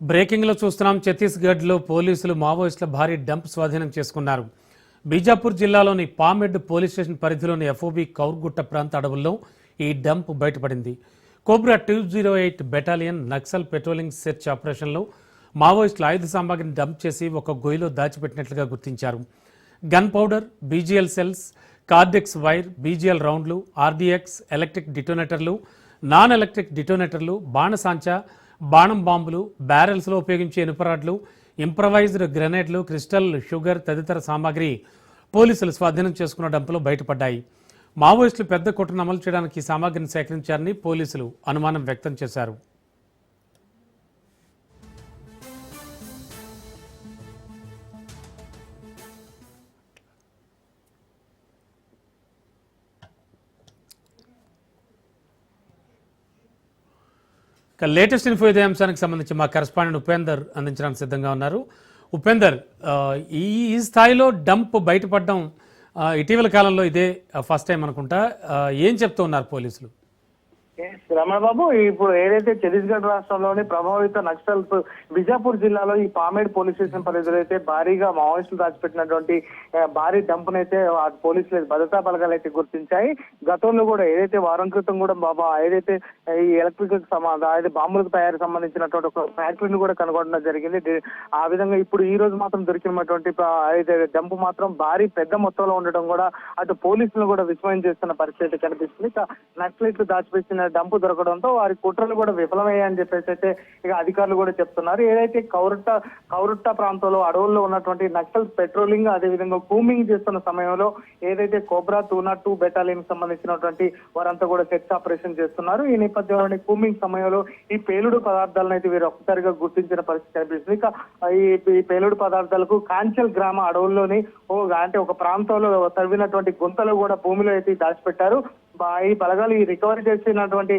Breaking లో చూస్తున్నాం. ఛత్తీస్గఢ్ లో పోలీసులు మావోయిస్టుల భారీ డంప్ స్వాధీనం చేసుకున్నారు. బీజాపూర్ జిల్లాలోని పామెడ్ పోలీస్ స్టేషన్ పరిధిలోని ఎఫ్ఓబి కౌర్గుట్ట ప్రాంత అడవుల్లో ఈ డంప్ బయటపడింది. Cobra 208 battalion Naxal patrolling search ఆపరేషన్లో మావోయిస్టుల ఆయుధ సామాగ్రిని డంప్ చేసి ఒక గొయ్యిలో దాచిపెట్టినట్లుగా గుర్తించారు. Gun powder, BGL cells, caudex wire, BGL రౌండ్లు, ఆర్డీఎక్స్, ఎలక్ట్రిక్ డిటోనేటర్లు, నాన్ ఎలక్ట్రిక్ డిటోనేటర్లు, బాణసాంచా, బాణం బాంబులు, బ్యారెల్స్లో ఉపయోగించే ఇనుపరాడ్లు, ఇంప్రవైజ్డ్ గ్రెనేడ్లు, క్రిస్టల్, షుగర్ తదితర సామాగ్రి పోలీసులు స్వాధీనం చేసుకున్న డంపులో బయటపడ్డాయి. మావోయిస్టులు పెద్ద కుట్రను అమలు చేయడానికి ఈ సామాగ్రిని సేకరించారని పోలీసులు అనుమానం వ్యక్తం చేశారు. లేటెస్ట్ ఇన్ఫో ఇదే అంశానికి సంబంధించి మా కరెస్పాండెంట్ ఉపేందర్ అందించడానికి సిద్ధంగా ఉన్నారు. ఉపేందర్, ఈ స్థాయిలో డంప్ బయటపడడం ఇటీవల కాలంలో ఇదే ఫస్ట్ టైం అనుకుంటా. ఏం చెప్తూ ఉన్నారు పోలీసులు? రమణ బాబు, ఇప్పుడు ఏదైతే ఛత్తీస్గఢ్ రాష్ట్రంలోని ప్రభావిత నక్సల్ బిజాపూర్ జిల్లాలో ఈ పామేడ్ పోలీస్ స్టేషన్ పరిధిలో అయితే భారీగా మావోయిస్టులు దాచిపెట్టినటువంటి భారీ డంపునైతే పోలీసులు భద్రతా బలగాలు అయితే గుర్తించాయి. గతంలో కూడా ఏదైతే వారం క్రితం కూడా ఏదైతే ఈ ఎలక్ట్రిక్ అదే బాంబులకు తయారు సంబంధించినటువంటి ఒక ఫ్యాక్టరీని కూడా కనుగొనడం జరిగింది. ఆ విధంగా ఇప్పుడు ఈ రోజు మాత్రం దొరికినటువంటి డంపు మాత్రం భారీ పెద్ద మొత్తంలో ఉండడం కూడా అటు పోలీసులు కూడా విస్మయం చేస్తున్న పరిస్థితి కనిపిస్తుంది. నక్సలైట్లు దాచిపెట్టిన డంపు దొరకడంతో వారి కుట్రలు కూడా విఫలమయ్యాయని చెప్పేసి అయితే ఇక అధికారులు కూడా చెప్తున్నారు. ఏదైతే కౌరుట్ట ప్రాంతంలో అడవుల్లో ఉన్నటువంటి నక్సల్ పెట్రోలింగ్ అదేవిధంగా కూమింగ్ చేస్తున్న సమయంలో ఏదైతే కోబ్రా 202 బెటాలియన్ సంబంధించినటువంటి వారంతా కూడా సెర్చ్ ఆపరేషన్ చేస్తున్నారు. ఈ నేపథ్యంలోని కూమింగ్ సమయంలో ఈ పేలుడు పదార్థాలను అయితే వీరు ఒక్కసారిగా గుర్తించిన పరిస్థితి కనిపిస్తుంది. ఇక ఈ పేలుడు పదార్థాలకు కాంచల్ గ్రామ అడవుల్లోని అంటే ఒక ప్రాంతంలో తవ్వినటువంటి గుంతలు కూడా భూమిలో అయితే దాచిపెట్టారు. ఈ బలగాలు ఈ రికవరీ చేసినటువంటి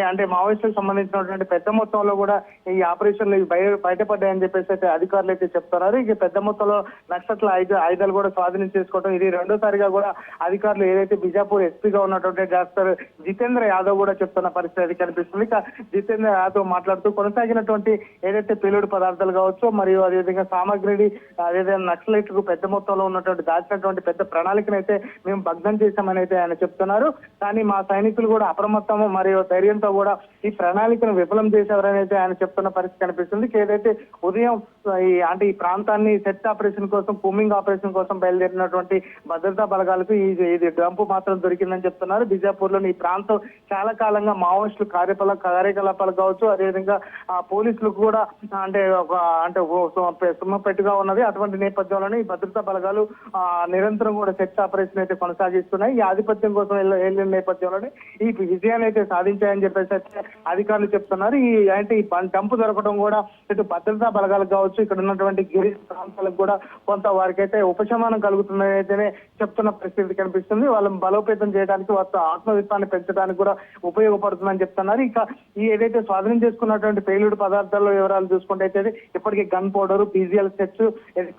అంటే మావోయిస్టులకు సంబంధించినటువంటి పెద్ద మొత్తంలో కూడా ఈ ఆపరేషన్లు బయటపడ్డాయని చెప్పేసి అయితే అధికారులు అయితే చెప్తున్నారు. ఇక పెద్ద మొత్తంలో నక్సల్ ఆయుధాలు కూడా స్వాధీనం చేసుకోవడం ఇది రెండోసారిగా కూడా అధికారులు ఏదైతే బిజాపూర్ ఎస్పీగా ఉన్నటువంటి డాక్టర్ జితేంద్ర యాదవ్ కూడా చెప్తున్న పరిస్థితి కనిపిస్తుంది. ఇక జితేంద్ర యాదవ్ మాట్లాడుతూ కొనసాగినటువంటి ఏదైతే పేలుడు పదార్థాలు కావచ్చు మరియు అదేవిధంగా సామాగ్రిని అదేవిధంగా నక్సలైట్లకు పెద్ద మొత్తంలో ఉన్నటువంటి దాచినటువంటి పెద్ద ప్రణాళికనైతే మేము భగ్నం చేశామని అయితే ఆయన చెప్తున్నారు. కానీ మా సైనికులు కూడా అప్రమత్తము మరియు ధైర్యంతో కూడా ఈ ప్రణాళికను విఫలం చేసేవారని అయితే ఆయన చెప్తున్న పరిస్థితి కనిపిస్తుంది. ఏదైతే ఉదయం అంటే ఈ ప్రాంతాన్ని సెర్చ్ ఆపరేషన్ కోసం కూమింగ్ ఆపరేషన్ కోసం బయలుదేరినటువంటి భద్రతా బలగాలకు ఇది డంపు మాత్రం దొరికిందని చెప్తున్నారు. బిజాపూర్ లోని ఈ ప్రాంతం చాలా కాలంగా మావోయిస్టులు కార్యకలాపాలు కావచ్చు అదేవిధంగా పోలీసులకు కూడా అంటే సుమ్మపెట్టుగా ఉన్నది. అటువంటి నేపథ్యంలోనే ఈ భద్రతా బలగాలు నిరంతరం కూడా సెర్చ్ ఆపరేషన్ అయితే కొనసాగిస్తున్నాయి. ఈ ఆధిపత్యం కోసం వెళ్ళిన నేపథ్యంలోనే ఈ విజయాన్ని అయితే సాధించాయని చెప్పేసి అయితే అధికారులు చెప్తున్నారు. ఈ డంపు దొరకడం కూడా ఇటు భద్రతా బలగాలకు కావచ్చు ఇక్కడ ఉన్నటువంటి గిరి ప్రాంతాలకు కూడా కొంత వారికి అయితే ఉపశమనం కలుగుతుందని అయితేనే చెప్తున్న పరిస్థితి కనిపిస్తుంది. వాళ్ళని బలోపేతం చేయడానికి వారి ఆత్మవిశ్వాసాన్ని పెంచడానికి కూడా ఉపయోగపడుతుందని చెప్తున్నారు. ఇక ఈ ఏదైతే స్వాధీనం చేసుకున్నటువంటి పేలుడు పదార్థాల్లో వివరాలు చూసుకుంటే అయితే ఇప్పటికీ gun powder, BGL sets,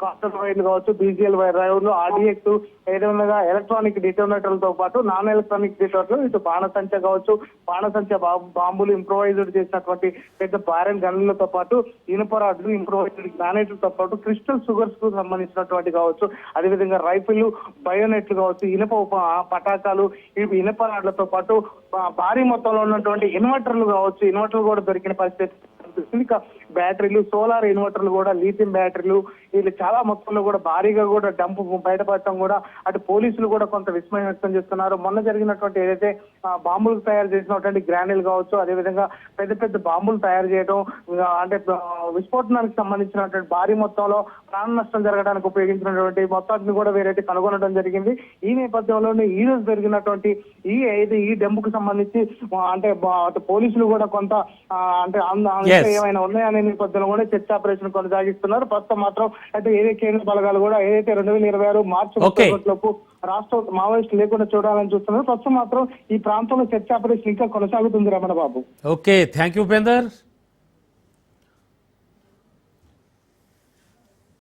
castor వైర్లు కావచ్చు, బీజీఎల్ వైర్లు, ఆర్డీఎక్స్, ఏదైనా ఎలక్ట్రానిక్ డిటోనేటర్లతో పాటు నాన్ ఎలక్ట్రానిక్ డిటోనేటర్లు ఇటు బాణసంచ కావచ్చు, బాణసంచ బాంబులు, ఇంప్రొవైజ్డ్ చేసినటువంటి పెద్ద బారెన్ గన్లతో పాటు ఇనుపరాడ్లు, ఇంప్రొవైజ్డ్ గ్రానైట్లతో పాటు క్రిస్టల్ షుగర్స్ కు సంబంధించినటువంటి కావచ్చు అదేవిధంగా రైఫిల్, బయోనెట్లు కావచ్చు, ఇనుప పటాకాలు, ఇనుపరాడ్లతో పాటు భారీ మొత్తంలో ఉన్నటువంటి ఇన్వర్టర్లు కావచ్చు, ఇన్వర్టర్లు కూడా దొరికిన పరిస్థితి. ఇక బ్యాటరీలు, సోలార్ ఇన్వర్టర్లు కూడా, లిథియం బ్యాటరీలు వీళ్ళు చాలా మొత్తంలో కూడా భారీగా కూడా డంపు బయటపడటం కూడా అటు పోలీసులు కూడా కొంత విస్మయం వ్యక్తం చేస్తున్నారు. మొన్న జరిగినటువంటి ఏదైతే బాంబులు తయారు చేసినటువంటి గ్రానైల్ కావచ్చు అదేవిధంగా పెద్ద పెద్ద బాంబులు తయారు చేయడం అంటే విస్ఫోటనానికి సంబంధించినటువంటి భారీ మొత్తంలో ప్రాణ నష్టం జరగడానికి ఉపయోగించినటువంటి మొత్తాన్ని కూడా వేరైతే కనుగొనడం జరిగింది. ఈ నేపథ్యంలోనే ఈ రోజు జరిగినటువంటి ఈ డంపుకు సంబంధించి అంటే పోలీసులు కూడా కొంత అంటే ఏమైనా ఉన్నాయనే నేపథ్యంలో కూడా చర్చ ఆపరేషన్ కొనసాగిస్తున్నారు. ప్రస్తుతం మాత్రం అయితే ఏదైతే కేంద్ర బలగాలు కూడా ఏదైతే 2026 మార్చి 31 లోపు రాష్ట్ర మావోయిస్టు లేకుండా చూడాలని చూస్తున్నారు. ప్రస్తుతం మాత్రం ఈ ప్రాంతంలో చర్చ ఆపరేషన్ ఇంకా కొనసాగుతుంది. Ramana Babu. Okay, thank you Upender.